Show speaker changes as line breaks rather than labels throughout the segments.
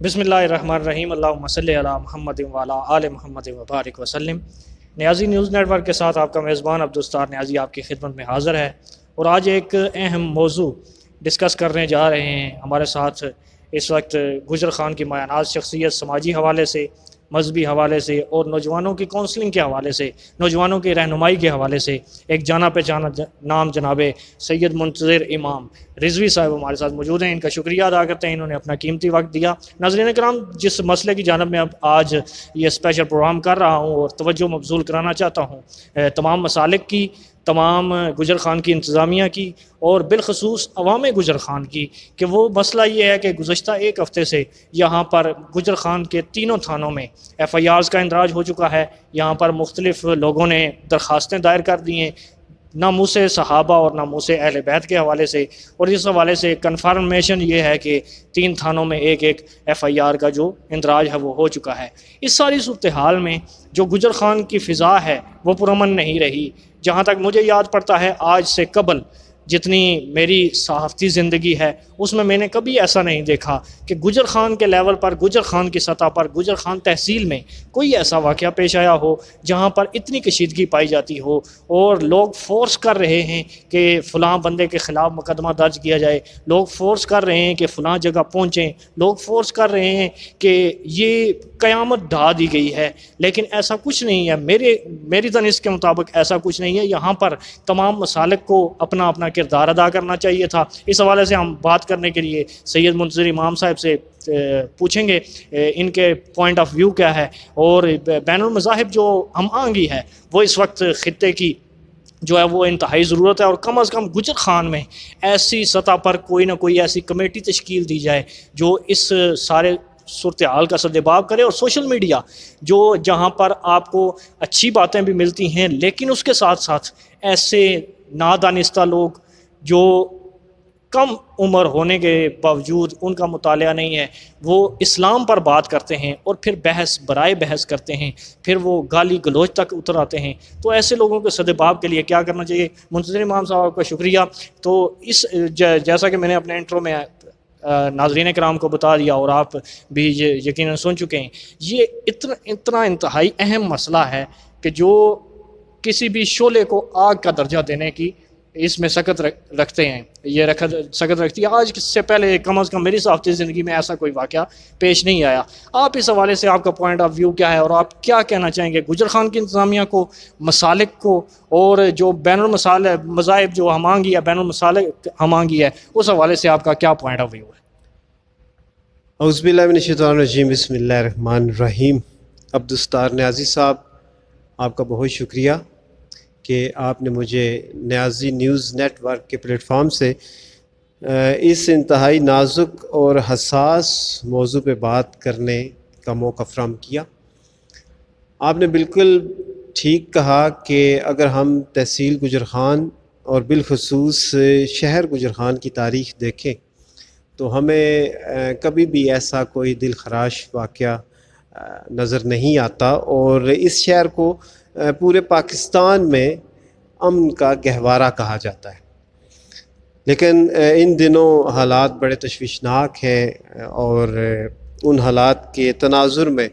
بسم اللہ الرحمن الرحیم، اللہم صلی علی محمد وعلی آل محمد وبارک وسلم۔ نیازی نیوز نیٹ ورک کے ساتھ آپ کا میزبان عبدالستار نیازی آپ کی خدمت میں حاضر ہے، اور آج ایک اہم موضوع ڈسکس کرنے جا رہے ہیں۔ ہمارے ساتھ اس وقت گجر خان کی مایہ ناز شخصیت سماجی حوالے سے، مذہبی حوالے سے اور نوجوانوں کی کونسلنگ کے حوالے سے، نوجوانوں کی رہنمائی کے حوالے سے ایک جانا پہچانا نام جناب سید منتظر امام رضوی صاحب ہمارے ساتھ موجود ہیں۔ ان کا شکریہ ادا کرتے ہیں، انہوں نے اپنا قیمتی وقت دیا۔ ناظرین کرام، جس مسئلے کی جانب میں اب آج یہ اسپیشل پروگرام کر رہا ہوں اور توجہ مبذول کرانا چاہتا ہوں تمام مسالک کی، تمام گجر خان کی انتظامیہ کی اور بالخصوص عوام گجر خان کی، کہ وہ مسئلہ یہ ہے کہ گزشتہ ایک ہفتے سے یہاں پر گجر خان کے تینوں تھانوں میں ایف آئی آرز کا اندراج ہو چکا ہے۔ یہاں پر مختلف لوگوں نے درخواستیں دائر کر دی ہیں، ناموس صحابہ اور ناموس اہل بیت کے حوالے سے، اور اس حوالے سے کنفرمیشن یہ ہے کہ 3 تھانوں میں ایک ایف آئی آر کا جو اندراج ہے وہ ہو چکا ہے۔ اس ساری صورتحال میں جو گجر خان کی فضا ہے وہ پرامن نہیں رہی۔ جہاں تک مجھے یاد پڑتا ہے، آج سے قبل جتنی میری صحافتی زندگی ہے اس میں نے کبھی ایسا نہیں دیکھا کہ گجر خان کے لیول پر، گجر خان کی سطح پر، گجر خان تحصیل میں کوئی ایسا واقعہ پیش آیا ہو جہاں پر اتنی کشیدگی پائی جاتی ہو اور لوگ فورس کر رہے ہیں کہ فلاں بندے کے خلاف مقدمہ درج کیا جائے، لوگ فورس کر رہے ہیں کہ فلاں جگہ پہنچیں، لوگ فورس کر رہے ہیں کہ یہ قیامت ڈھا دی گئی ہے۔ لیکن ایسا کچھ نہیں ہے، میری دانش کے مطابق ایسا کچھ نہیں ہے۔ یہاں پر تمام مسالک کو اپنا اپنا کردار ادا کرنا چاہیے تھا۔ اس حوالے سے ہم بات کرنے کے لیے سید منتظر امام صاحب سے پوچھیں گے ان کے پوائنٹ آف ویو کیا ہے، اور بین المذاہب جو ہم آہنگی ہے وہ اس وقت خطے کی جو ہے وہ انتہائی ضرورت ہے، اور کم از کم گجر خان میں ایسی سطح پر کوئی نہ کوئی ایسی کمیٹی تشکیل دی جائے جو اس سارے صورتحال کا سدباب کرے۔ اور سوشل میڈیا جو جہاں پر آپ کو اچھی باتیں بھی ملتی ہیں، لیکن اس کے ساتھ ساتھ ایسے نادانستہ لوگ جو کم عمر ہونے کے باوجود ان کا مطالعہ نہیں ہے، وہ اسلام پر بات کرتے ہیں اور پھر بحث برائے بحث کرتے ہیں، پھر وہ گالی گلوچ تک اتر آتے ہیں۔ تو ایسے لوگوں کے سدباب کے لیے کیا کرنا چاہیے؟ منتظر امام صاحب کا شکریہ۔ تو اس جیسا کہ میں نے اپنے انٹرو میں ناظرین کرام کو بتا دیا اور آپ بھی یقیناً سن چکے ہیں، یہ اتنا انتہائی اہم مسئلہ ہے کہ جو کسی بھی شعلے کو آگ کا درجہ دینے کی اس میں سکت رکھتے ہیں، یہ سکت رکھتی ہے۔ آج سے پہلے کم از کم میری صحافتی زندگی میں ایسا کوئی واقعہ پیش نہیں آیا۔ آپ اس حوالے سے آپ کا پوائنٹ آف ویو کیا ہے، اور آپ کیا کہنا چاہیں گے گجر خان کی انتظامیہ کو، مسالک کو، اور جو بین المذاہب جو ہم آہنگی ہے، بین المسالک ہم آہنگی ہے، اس حوالے سے آپ کا کیا پوائنٹ آف ویو ہے؟
اعوذ باللہ من الشیطان الرجیم، بسم اللہ الرحمن الرحیم۔ عبدالستار نیازی صاحب، آپ کا بہت شکریہ کہ آپ نے مجھے نیازی نیوز نیٹ ورک کے پلیٹ فارم سے اس انتہائی نازک اور حساس موضوع پہ بات کرنے کا موقع فراہم کیا۔ آپ نے بالکل ٹھیک کہا کہ اگر ہم تحصیل گجر خان اور بالخصوص شہر گجر خان کی تاریخ دیکھیں تو ہمیں کبھی بھی ایسا کوئی دل خراش واقعہ نظر نہیں آتا، اور اس شہر کو پورے پاکستان میں امن کا گہوارہ کہا جاتا ہے۔ لیکن ان دنوں حالات بڑے تشویشناک ہیں، اور ان حالات کے تناظر میں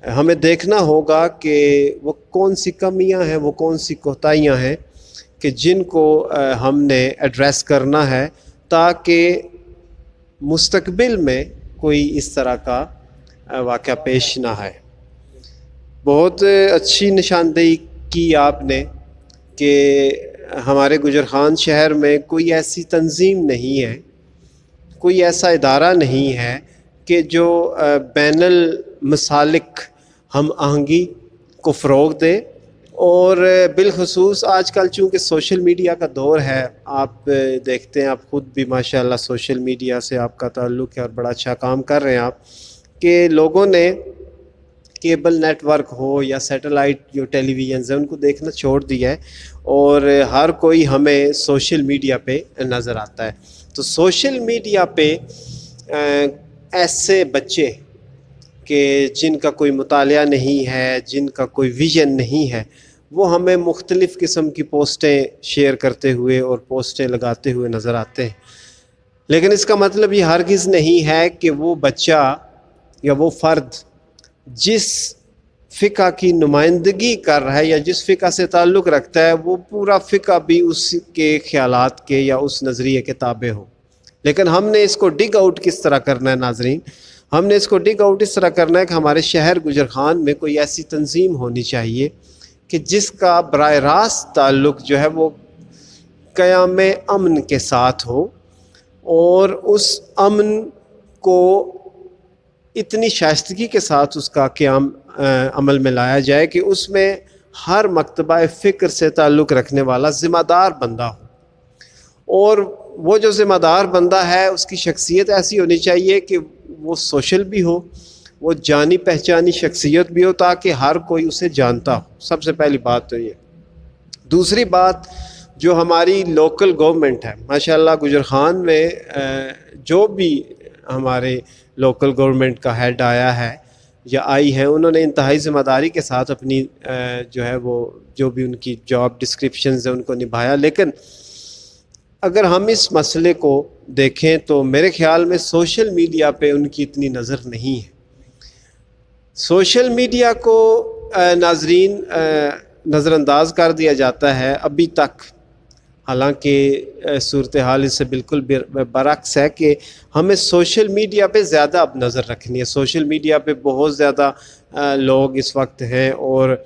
ہمیں دیکھنا ہوگا کہ وہ کون سی کمیاں ہیں، وہ کون سی کوتاہیاں ہیں کہ جن کو ہم نے ایڈریس کرنا ہے، تاکہ مستقبل میں کوئی اس طرح کا واقعہ پیش نہ آئے۔ بہت اچھی نشاندہی کی آپ نے کہ ہمارے گجر خان شہر میں کوئی ایسی تنظیم نہیں ہے، کوئی ایسا ادارہ نہیں ہے کہ جو بین المسالک ہم آہنگی کو فروغ دے۔ اور بالخصوص آج کل چونکہ سوشل میڈیا کا دور ہے، آپ دیکھتے ہیں، آپ خود بھی ماشاءاللہ سوشل میڈیا سے آپ کا تعلق ہے اور بڑا اچھا کام کر رہے ہیں آپ، کہ لوگوں نے کیبل نیٹ ورک ہو یا سیٹلائٹ جو ٹیلی ویژنز ہیں ان کو دیکھنا چھوڑ دیا ہے، اور ہر کوئی ہمیں سوشل میڈیا پہ نظر آتا ہے۔ تو سوشل میڈیا پہ ایسے بچے کہ جن کا کوئی مطالعہ نہیں ہے، جن کا کوئی ویژن نہیں ہے، وہ ہمیں مختلف قسم کی پوسٹیں شیئر کرتے ہوئے اور پوسٹیں لگاتے ہوئے نظر آتے ہیں۔ لیکن اس کا مطلب یہ ہرگز نہیں ہے کہ وہ بچہ یا وہ فرد جس فقہ کی نمائندگی کر رہا ہے یا جس فقہ سے تعلق رکھتا ہے وہ پورا فقہ بھی اس کے خیالات کے یا اس نظریے کے تابع ہو. لیکن ہم نے اس کو ڈگ آؤٹ کس طرح کرنا ہے ناظرین؟ ہم نے اس کو ڈگ آؤٹ اس طرح کرنا ہے کہ ہمارے شہر گجرخان میں کوئی ایسی تنظیم ہونی چاہیے کہ جس کا براہ راست تعلق جو ہے وہ قیام امن کے ساتھ ہو، اور اس امن کو اتنی شائستگی کے ساتھ اس کا قیام عمل میں لایا جائے کہ اس میں ہر مکتبہ فکر سے تعلق رکھنے والا ذمہ دار بندہ ہو، اور وہ جو ذمہ دار بندہ ہے اس کی شخصیت ایسی ہونی چاہیے کہ وہ سوشل بھی ہو، وہ جانی پہچانی شخصیت بھی ہو تاکہ ہر کوئی اسے جانتا ہو. سب سے پہلی بات تو یہ. دوسری بات جو ہماری لوکل گورنمنٹ ہے، ماشاءاللہ گجرخان میں جو بھی ہمارے لوکل گورنمنٹ کا ہیڈ آیا ہے یا آئی ہے، انہوں نے انتہائی ذمہ داری کے ساتھ اپنی جو ہے وہ جو بھی ان کی جاب ڈسکرپشنز ہیں ان کو نبھایا. لیکن اگر ہم اس مسئلے کو دیکھیں تو میرے خیال میں سوشل میڈیا پہ ان کی اتنی نظر نہیں ہے. سوشل میڈیا کو ناظرین نظر انداز کر دیا جاتا ہے ابھی تک، حالانکہ صورتحال اس سے بالکل برعکس ہے کہ ہمیں سوشل میڈیا پہ زیادہ اب نظر رکھنی ہے. سوشل میڈیا پہ بہت زیادہ لوگ اس وقت ہیں، اور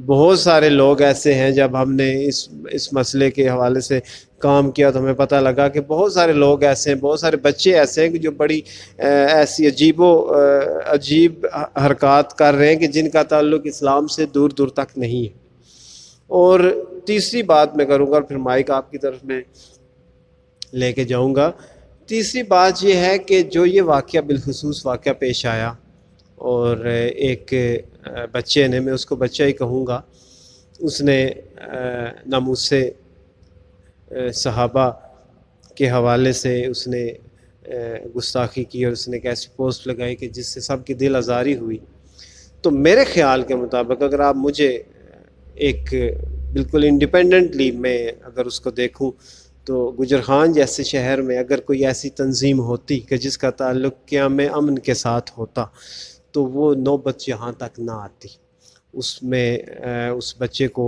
بہت سارے لوگ ایسے ہیں. جب ہم نے اس مسئلے کے حوالے سے کام کیا تو ہمیں پتہ لگا کہ بہت سارے لوگ ایسے ہیں، بہت سارے بچے ایسے ہیں کہ جو بڑی ایسی عجیب حرکات کر رہے ہیں کہ جن کا تعلق اسلام سے دور دور تک نہیں ہے. اور تیسری بات میں کروں گا، اور پھر مائک آپ کی طرف میں لے کے جاؤں گا. تیسری بات یہ ہے کہ جو یہ واقعہ بالخصوص واقعہ پیش آیا، اور ایک بچے نے، میں اس کو بچہ ہی کہوں گا، اس نے ناموس صحابہ کے حوالے سے اس نے گستاخی کی، اور اس نے ایک ایسی پوسٹ لگائی کہ جس سے سب کی دل آزاری ہوئی. تو میرے خیال کے مطابق اگر آپ مجھے ایک بالکل انڈیپینڈنٹلی میں اگر اس کو دیکھوں تو گجرخان جیسے شہر میں اگر کوئی ایسی تنظیم ہوتی کہ جس کا تعلق قیام امن کے ساتھ ہوتا تو وہ نوبت یہاں تک نہ آتی. اس میں اس بچے کو،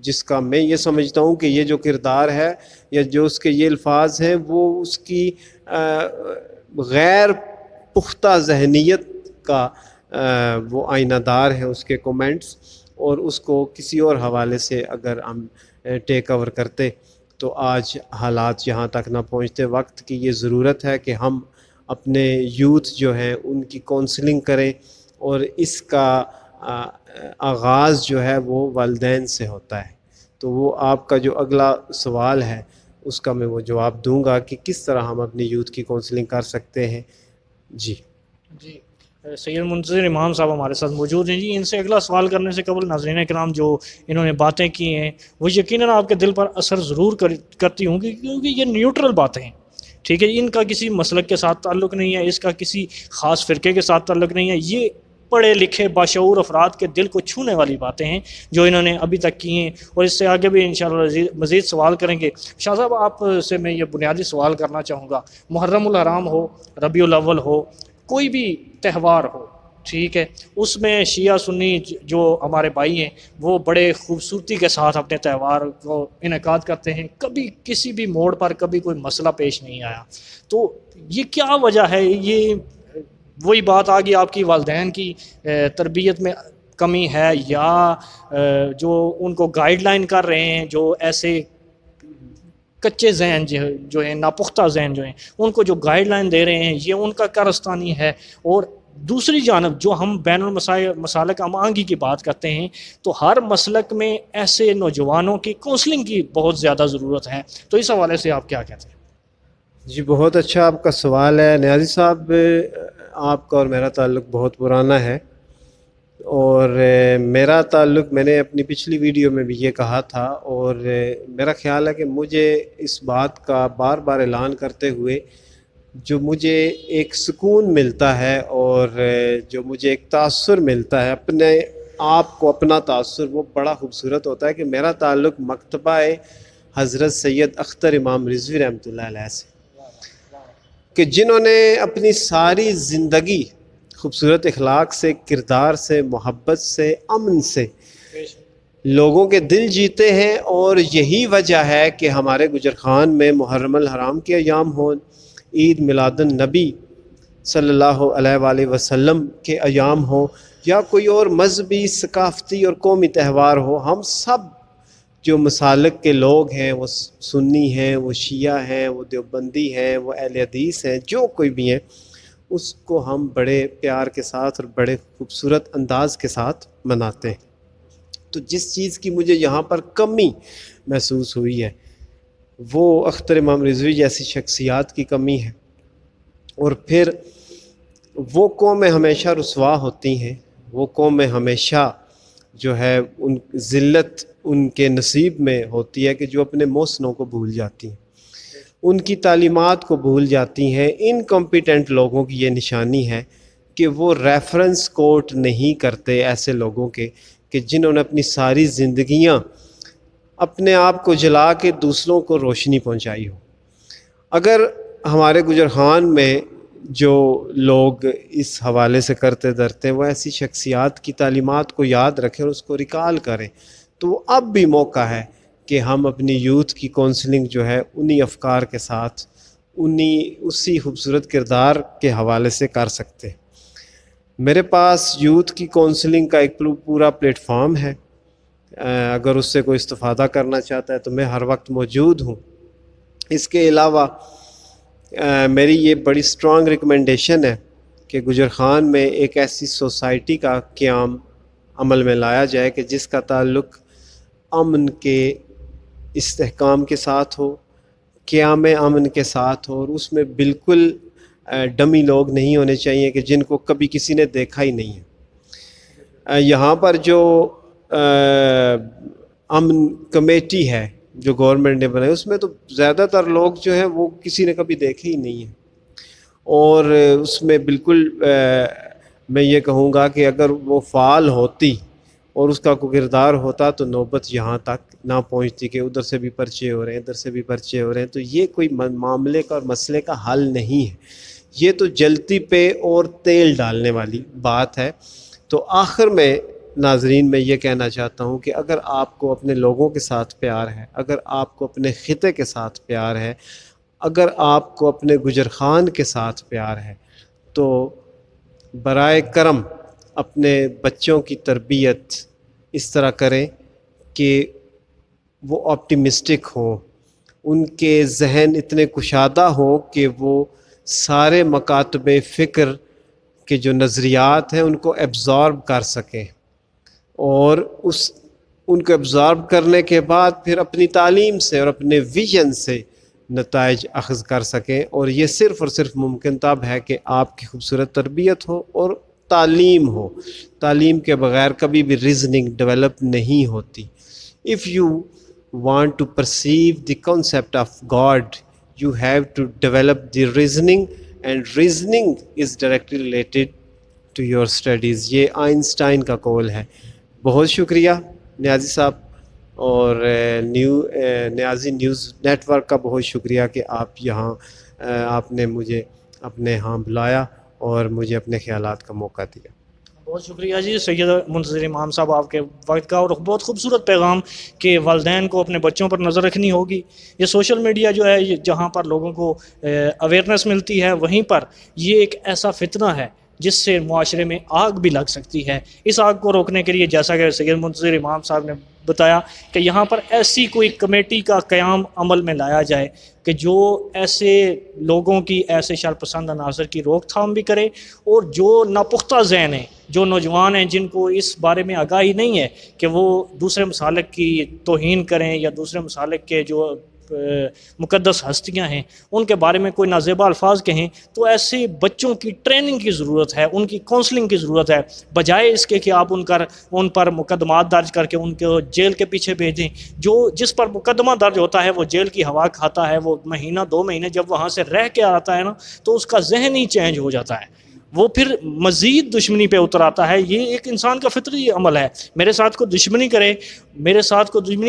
جس کا میں یہ سمجھتا ہوں کہ یہ جو کردار ہے یا جو اس کے یہ الفاظ ہیں وہ اس کی غیر پختہ ذہنیت کا وہ آئینہ دار ہے، اس کے کومنٹس، اور اس کو کسی اور حوالے سے اگر ہم ٹیک اوور کرتے تو آج حالات یہاں تک نہ پہنچتے. وقت کی یہ ضرورت ہے کہ ہم اپنے یوتھ جو ہیں ان کی کونسلنگ کریں، اور اس کا آغاز جو ہے وہ والدین سے ہوتا ہے. تو وہ آپ کا جو اگلا سوال ہے اس کا میں وہ جواب دوں گا کہ کس طرح ہم اپنی یوتھ کی کونسلنگ کر سکتے ہیں. جی
سید منتظر امام صاحب ہمارے ساتھ موجود ہیں. جی، ان سے اگلا سوال کرنے سے قبل ناظرین کرام جو انہوں نے باتیں کی ہیں وہ یقیناً آپ کے دل پر اثر ضرور کرتی ہوں گی، کیونکہ یہ نیوٹرل باتیں ہیں. ٹھیک ہے، ان کا کسی مسلک کے ساتھ تعلق نہیں ہے، اس کا کسی خاص فرقے کے ساتھ تعلق نہیں ہے. یہ پڑھے لکھے باشعور افراد کے دل کو چھونے والی باتیں ہیں جو انہوں نے ابھی تک کی ہیں، اور اس سے آگے بھی انشاءاللہ مزید سوال کریں گے. شاہ صاحب، آپ سے میں یہ بنیادی سوال کرنا چاہوں گا. محرم الحرام ہو، ربیع الاول ہو، کوئی بھی تہوار ہو، ٹھیک ہے، اس میں شیعہ سنی جو ہمارے بھائی ہیں وہ بڑے خوبصورتی کے ساتھ اپنے تہوار کو انعقاد کرتے ہیں. کبھی کسی بھی موڑ پر کبھی کوئی مسئلہ پیش نہیں آیا. تو یہ کیا وجہ ہے؟ یہ وہی بات آ گئی آپ کی والدین کی تربیت میں کمی ہے، یا جو ان کو گائیڈ لائن کر رہے ہیں، جو ایسے کچے ذہن جو ہیں، ناپختہ ذہن جو ہیں، ان کو جو گائیڈ لائن دے رہے ہیں، یہ ان کا کارستانی ہے؟ اور دوسری جانب جو ہم بین المسالک ہمانگی کی بات کرتے ہیں تو ہر مسلک میں ایسے نوجوانوں کی کونسلنگ کی بہت زیادہ ضرورت ہے. تو اس حوالے سے آپ کیا کہتے ہیں؟
جی، بہت اچھا آپ کا سوال ہے نیازی صاحب. آپ کا اور میرا تعلق بہت پرانا ہے، اور میرا تعلق میں نے اپنی پچھلی ویڈیو میں بھی یہ کہا تھا، اور میرا خیال ہے کہ مجھے اس بات کا بار بار اعلان کرتے ہوئے جو مجھے ایک سکون ملتا ہے اور جو مجھے ایک تاثر ملتا ہے اپنے آپ کو، اپنا تاثر، وہ بڑا خوبصورت ہوتا ہے کہ میرا تعلق مکتبہ حضرت سید اختر امام رضوی رحمۃ اللہ علیہ سے، کہ جنہوں نے اپنی ساری زندگی خوبصورت اخلاق سے، کردار سے، محبت سے، امن سے لوگوں کے دل جیتے ہیں، اور یہی وجہ ہے کہ ہمارے گجر خان میں محرم الحرام کے ایام ہوں، عید میلاد النبی صلی اللہ علیہ وآلہ وسلم کے ایام ہوں، یا کوئی اور مذہبی، ثقافتی اور قومی تہوار ہو، ہم سب جو مسالک کے لوگ ہیں، وہ سنی ہیں، وہ شیعہ ہیں، وہ دیوبندی ہیں، وہ اہل حدیث ہیں، جو کوئی بھی ہیں، اس کو ہم بڑے پیار کے ساتھ اور بڑے خوبصورت انداز کے ساتھ مناتے ہیں۔ تو جس چیز کی مجھے یہاں پر کمی محسوس ہوئی ہے وہ اختر امام رضوی جیسی شخصیات کی کمی ہے، اور پھر وہ قومیں ہمیشہ رسوا ہوتی ہیں، وہ قومیں ہمیشہ جو ہے ان ذلت ان کے نصیب میں ہوتی ہے کہ جو اپنے محسنوں کو بھول جاتی ہیں، ان کی تعلیمات کو بھول جاتی ہیں۔ انکمپیٹنٹ لوگوں کی یہ نشانی ہے کہ وہ ریفرنس کوٹ نہیں کرتے ایسے لوگوں کے کہ جنہوں نے اپنی ساری زندگیاں اپنے آپ کو جلا کے دوسروں کو روشنی پہنچائی ہو۔ اگر ہمارے گجر خان میں جو لوگ اس حوالے سے کرتے درتے ہیں وہ ایسی شخصیات کی تعلیمات کو یاد رکھیں اور اس کو ریکال کریں، تو اب بھی موقع ہے کہ ہم اپنی یوتھ کی کونسلنگ جو ہے انہی افکار کے ساتھ، اسی خوبصورت کردار کے حوالے سے کر سکتے ہیں۔ میرے پاس یوتھ کی کونسلنگ کا ایک پورا پلیٹ فارم ہے، اگر اس سے کوئی استفادہ کرنا چاہتا ہے تو میں ہر وقت موجود ہوں۔ اس کے علاوہ میری یہ بڑی اسٹرانگ ریکمنڈیشن ہے کہ گجر خان میں ایک ایسی سوسائٹی کا قیام عمل میں لایا جائے کہ جس کا تعلق امن کے استحکام کے ساتھ ہو، قیام امن کے ساتھ ہو، اور اس میں بالکل ڈمی لوگ نہیں ہونے چاہیے کہ جن کو کبھی کسی نے دیکھا ہی نہیں ہے۔ یہاں پر جو امن کمیٹی ہے جو گورنمنٹ نے بنائی، اس میں تو زیادہ تر لوگ جو ہیں وہ کسی نے کبھی دیکھے ہی نہیں ہیں، اور اس میں بالکل میں یہ کہوں گا کہ اگر وہ فعال ہوتی اور اس کا کوئی کردار ہوتا تو نوبت یہاں تک نہ پہنچتی کہ ادھر سے بھی پرچے ہو رہے ہیں، ادھر سے بھی پرچے ہو رہے ہیں۔ تو یہ کوئی معاملے کا اور مسئلے کا حل نہیں ہے، یہ تو جلتی پہ اور تیل ڈالنے والی بات ہے۔ تو آخر میں ناظرین میں یہ کہنا چاہتا ہوں کہ اگر آپ کو اپنے لوگوں کے ساتھ پیار ہے، اگر آپ کو اپنے خطے کے ساتھ پیار ہے، اگر آپ کو اپنے گجر خان کے ساتھ پیار ہے، تو برائے کرم اپنے بچوں کی تربیت اس طرح کریں کہ وہ آپٹیمسٹک ہوں، ان کے ذہن اتنے کشادہ ہوں کہ وہ سارے مکاتب فکر کے جو نظریات ہیں ان کو ایبزارب کر سکیں، اور ان کو ایبزارب کرنے کے بعد پھر اپنی تعلیم سے اور اپنے ویژن سے نتائج اخذ کر سکیں۔ اور یہ صرف اور صرف ممکن تب ہے کہ آپ کی خوبصورت تربیت ہو اور تعلیم ہو۔ تعلیم کے بغیر کبھی بھی ریزننگ ڈیولپ نہیں ہوتی۔ If you want to perceive the concept of God, you have to develop the reasoning, and reasoning is directly related to your studies۔ یہ آئنسٹائن کا قول ہے۔ بہت شکریہ نیازی صاحب، اور نیازی نیوز نیٹ ورک کا بہت شکریہ کہ آپ نے مجھے اپنے ہاں بلایا اور مجھے اپنے خیالات کا موقع دیا۔
بہت شکریہ جی سید منتظر امام صاحب آپ کے وقت کا، اور بہت خوبصورت پیغام کہ والدین کو اپنے بچوں پر نظر رکھنی ہوگی۔ یہ سوشل میڈیا جو ہے جہاں پر لوگوں کو اویئرنیس ملتی ہے، وہیں پر یہ ایک ایسا فتنہ ہے جس سے معاشرے میں آگ بھی لگ سکتی ہے۔ اس آگ کو روکنے کے لیے جیسا کہ سید منتظر امام صاحب نے بتایا کہ یہاں پر ایسی کوئی کمیٹی کا قیام عمل میں لایا جائے کہ جو ایسے لوگوں کی، ایسے شرپسند عناصر کی روک تھام بھی کرے، اور جو ناپختہ ذہن ہیں، جو نوجوان ہیں جن کو اس بارے میں آگاہی نہیں ہے کہ وہ دوسرے مسالک کی توہین کریں یا دوسرے مسالک کے جو مقدس ہستیاں ہیں ان کے بارے میں کوئی نازیبا الفاظ کہیں، تو ایسے بچوں کی ٹریننگ کی ضرورت ہے، ان کی کونسلنگ کی ضرورت ہے، بجائے اس کے کہ آپ ان پر مقدمات درج کر کے ان کو جیل کے پیچھے بھیجیں۔ جس پر مقدمہ درج ہوتا ہے وہ جیل کی ہوا کھاتا ہے، وہ مہینہ 2 مہینے جب وہاں سے رہ کے آتا ہے نا تو اس کا ذہن ہی چینج ہو جاتا ہے، وہ پھر مزید دشمنی پہ اتر آتا ہے۔ یہ ایک انسان کا فطری عمل ہے، میرے ساتھ کوئی دشمنی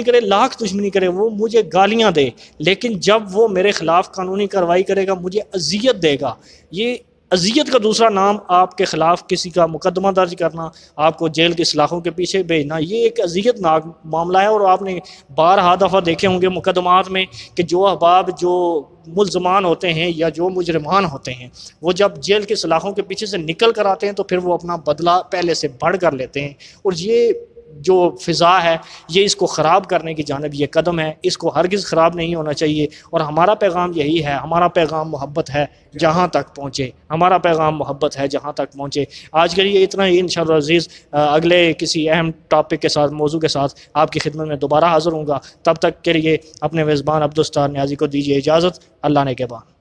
کرے، لاکھ دشمنی کرے، وہ مجھے گالیاں دے، لیکن جب وہ میرے خلاف قانونی کارروائی کرے گا، مجھے اذیت دے گا، یہ اذیت کا دوسرا نام آپ کے خلاف کسی کا مقدمہ درج کرنا، آپ کو جیل کی سلاخوں کے پیچھے بھیجنا، یہ ایک اذیت ناک معاملہ ہے۔ اور آپ نے بارہا دفعہ دیکھے ہوں گے مقدمات میں کہ جو احباب جو ملزمان ہوتے ہیں یا جو مجرمان ہوتے ہیں، وہ جب جیل کی سلاخوں کے پیچھے سے نکل کر آتے ہیں تو پھر وہ اپنا بدلہ پہلے سے بڑھ کر لیتے ہیں، اور یہ جو فضا ہے یہ اس کو خراب کرنے کی جانب یہ قدم ہے، اس کو ہرگز خراب نہیں ہونا چاہیے۔ اور ہمارا پیغام یہی ہے، ہمارا پیغام محبت ہے جہاں تک پہنچے، ہمارا پیغام محبت ہے جہاں تک پہنچے۔ آج کے لیے اتنا ہی، انشاءاللہ عزیز اگلے کسی اہم ٹاپک کے ساتھ، موضوع کے ساتھ آپ کی خدمت میں دوبارہ حاضر ہوں گا۔ تب تک کے لیے اپنے میزبان عبدالستار نیازی کو دیجیے اجازت۔ اللہ نے کے بعد۔